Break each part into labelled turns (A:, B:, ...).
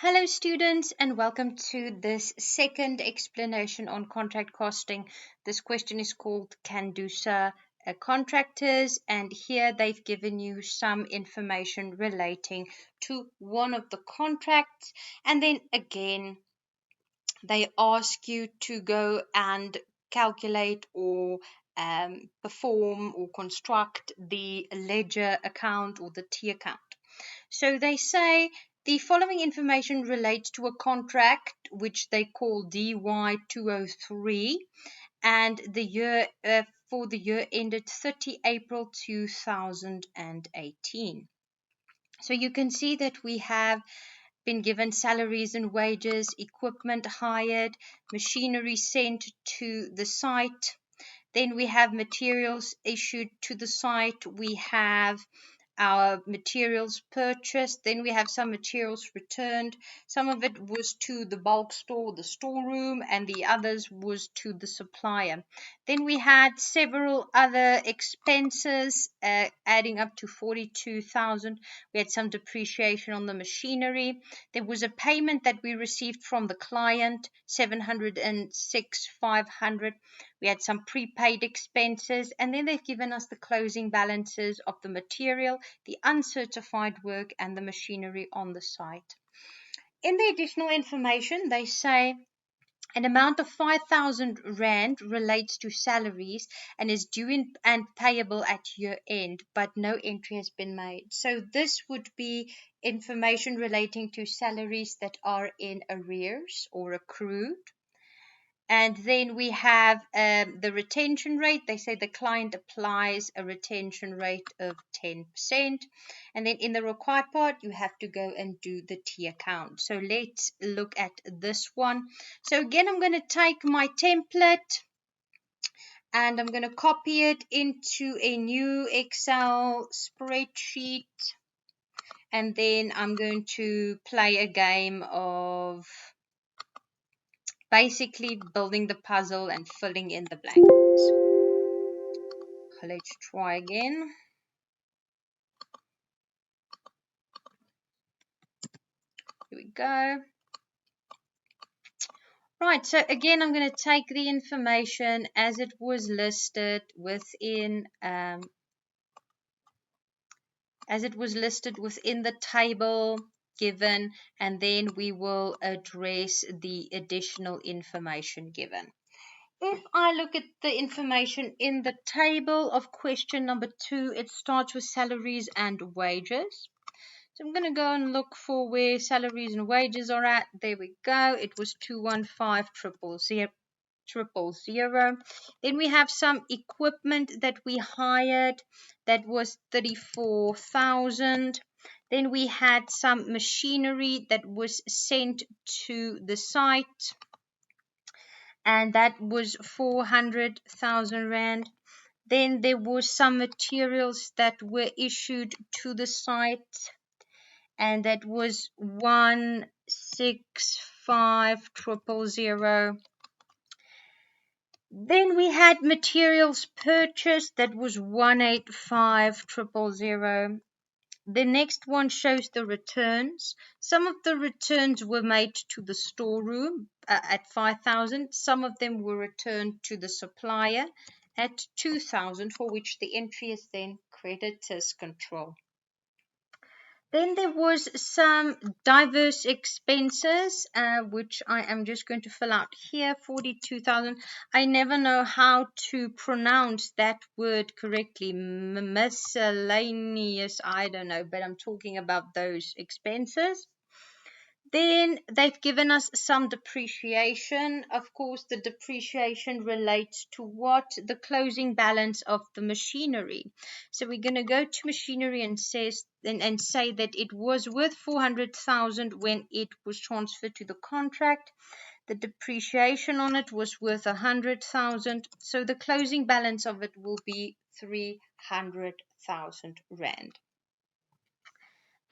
A: Hello students and welcome to this second explanation on contract costing. This question is called Kandusa contractors, and here they've given you some information relating to one of the contracts, and then again they ask you to go and calculate or perform or construct the ledger account or the T account. So they say the following information relates to a contract which they call DY203 and the year for the year ended 30 April 2018. So you can see that we have been given salaries and wages, equipment hired, machinery sent to the site. Then we have materials issued to the site. We have our materials purchased. Then we have some materials returned. Some of it was to the bulk store, the storeroom, and the others was to the supplier. Then we had several other expenses adding up to 42,000. We had some depreciation on the machinery. There was a payment that we received from the client, 706,500. We had some prepaid expenses, and then they've given us the closing balances of the material, the uncertified work, and the machinery on the site. In the additional information, they say an amount of 5,000 Rand relates to salaries and is due and payable at year end, but no entry has been made. So this would be information relating to salaries that are in arrears or accrued. And then we have the retention rate. They say the client applies a retention rate of 10%. And then in the required part, you have to go and do the T account. So let's look at this one. So again, I'm going to take my template and I'm going to copy it into a new Excel spreadsheet. And then I'm going to play a game of basically building the puzzle and filling in the blanks. Let's try again. Here we go. Right, so again, I'm going to take the information as it was listed within the table given, and then we will address the additional information given. If I look at the information in the table of question number 2, it starts with salaries and wages. So I'm going to go and look for where salaries and wages are at. There we go. It was 215,000. Then we have some equipment that we hired. That was 34,000. Then we had some machinery that was sent to the site, and that was 400,000 Rand. Then there was some materials that were issued to the site, and that was 165,000. Then we had materials purchased, that was 185,000. The next one shows the returns. Some of the returns were made to the storeroom at 5,000. Some of them were returned to the supplier at 2,000, for which the entry is then creditors control. Then there was some diverse expenses, which I am just going to fill out here, 42,000. I never know how to pronounce that word correctly. Miscellaneous, I don't know, but I'm talking about those expenses. Then they've given us some depreciation. Of course, the depreciation relates to what? The closing balance of the machinery. So we're going to go to machinery and say that it was worth 400,000 when it was transferred to the contract. The depreciation on it was worth 100,000. So the closing balance of it will be 300,000 Rand.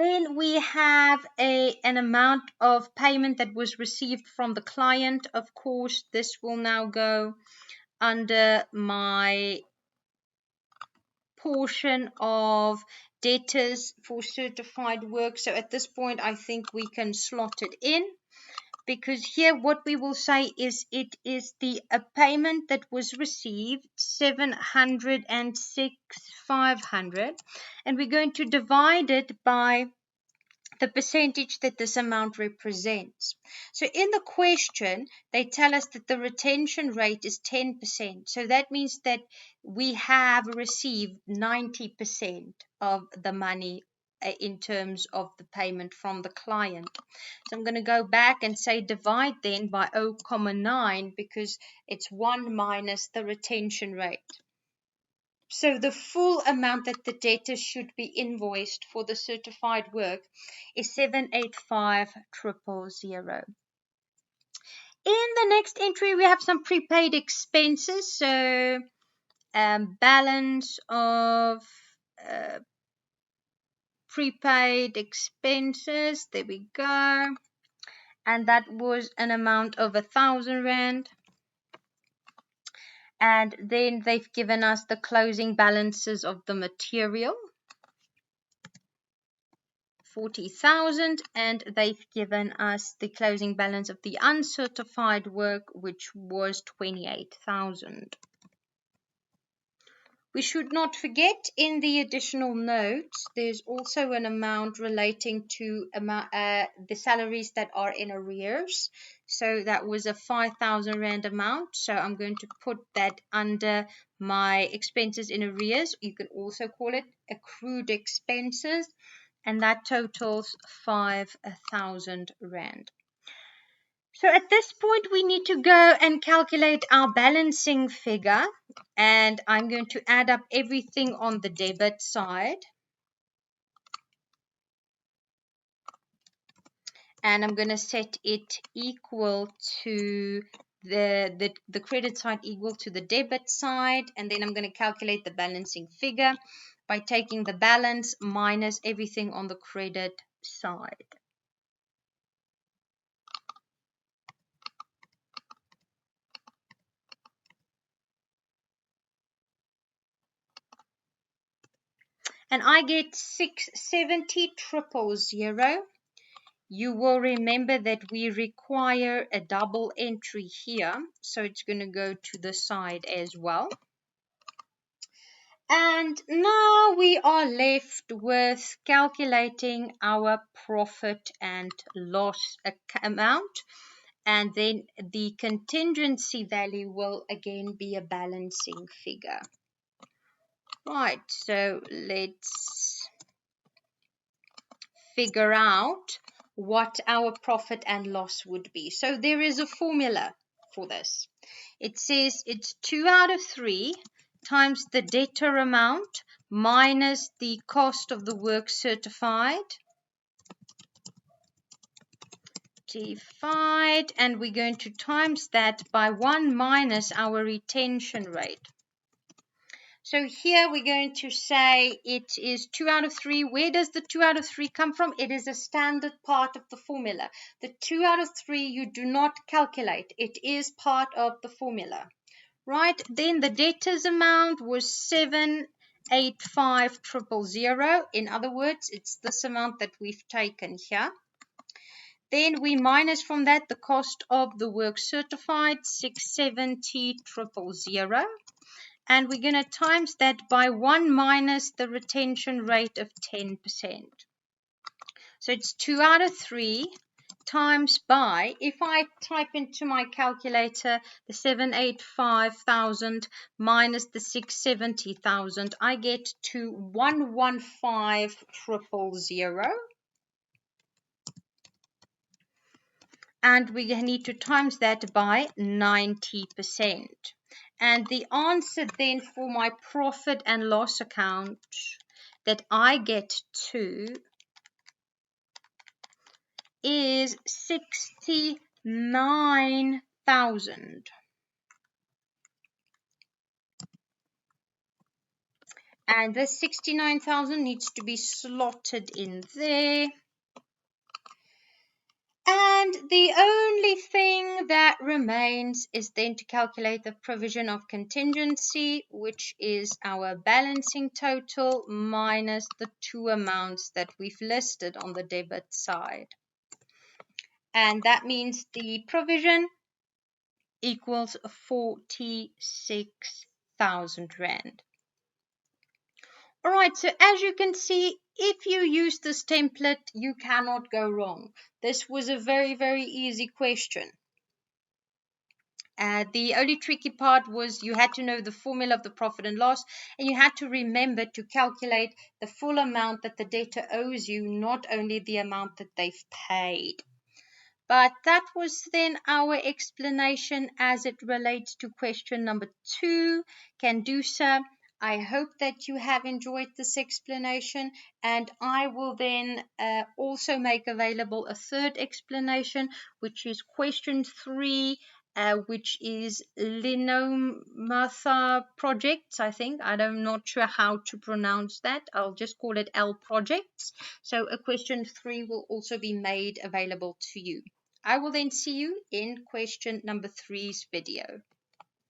A: Then we have an amount of payment that was received from the client. Of course, this will now go under my portion of debtors for certified work. So at this point, I think we can slot it in, because here what we will say is it is the a payment that was received 706,500, and we're going to divide it by the percentage that this amount represents. So in the question, they tell us that the retention rate is 10%. So that means that we have received 90% of the money in terms of the payment from the client. So I'm going to go back and say divide then by 0,9, because it's 1 minus the retention rate. So the full amount that the debtor should be invoiced for the certified work is 785,000. In the next entry, we have some prepaid expenses. So balance of prepaid expenses. There we go. And that was an amount of 1,000 Rand. And then they've given us the closing balances of the material, 40,000, and they've given us the closing balance of the uncertified work, which was 28,000. We should not forget, in the additional notes, there's also an amount relating to the salaries that are in arrears. So that was a 5,000 Rand amount. So I'm going to put that under my expenses in arrears. You can also call it accrued expenses. And that totals 5,000 Rand. So at this point, we need to go and calculate our balancing figure. And I'm going to add up everything on the debit side. And I'm going to set it equal to the credit side equal to the debit side. And then I'm going to calculate the balancing figure by taking the balance minus everything on the credit side. And I get 670,000. You will remember that we require a double entry here, so it's going to go to the side as well. And now we are left with calculating our profit and loss amount, and then the contingency value will again be a balancing figure. Right, so let's figure out what our profit and loss would be. So there is a formula for this. It says it's 2 out of 3 times the debtor amount minus the cost of the work certified, and we're going to times that by 1 minus our retention rate. So here we're going to say it is 2 out of 3. Where does the 2 out of 3 come from? It is a standard part of the formula. The 2 out of 3 you do not calculate. It is part of the formula. Right? Then the debtors amount was 785,000. In other words, it's this amount that we've taken here. Then we minus from that the cost of the work certified, 670,000. And we're going to times that by 1 minus the retention rate of 10%. So it's 2 out of 3 times by, if I type into my calculator the 785,000 minus the 670,000, I get to 115,000. And we need to times that by 90%. And the answer then for my profit and loss account that I get to is 69,000. And this 69,000 needs to be slotted in there. And the only thing that remains is then to calculate the provision of contingency, which is our balancing total minus the two amounts that we've listed on the debit side. And that means the provision equals 46,000 Rand. All right, so as you can see, if you use this template, you cannot go wrong. This was a very, very easy question. The only tricky part was you had to know the formula of the profit and loss, and you had to remember to calculate the full amount that the debtor owes you, not only the amount that they've paid. But that was then our explanation as it relates to question number 2, Kandusa. I hope that you have enjoyed this explanation, and I will then also make available a third explanation, which is question 3, which is Linomatha projects, I think. I'm not sure how to pronounce that. I'll just call it L projects. So a question 3 will also be made available to you. I will then see you in question number 3's video.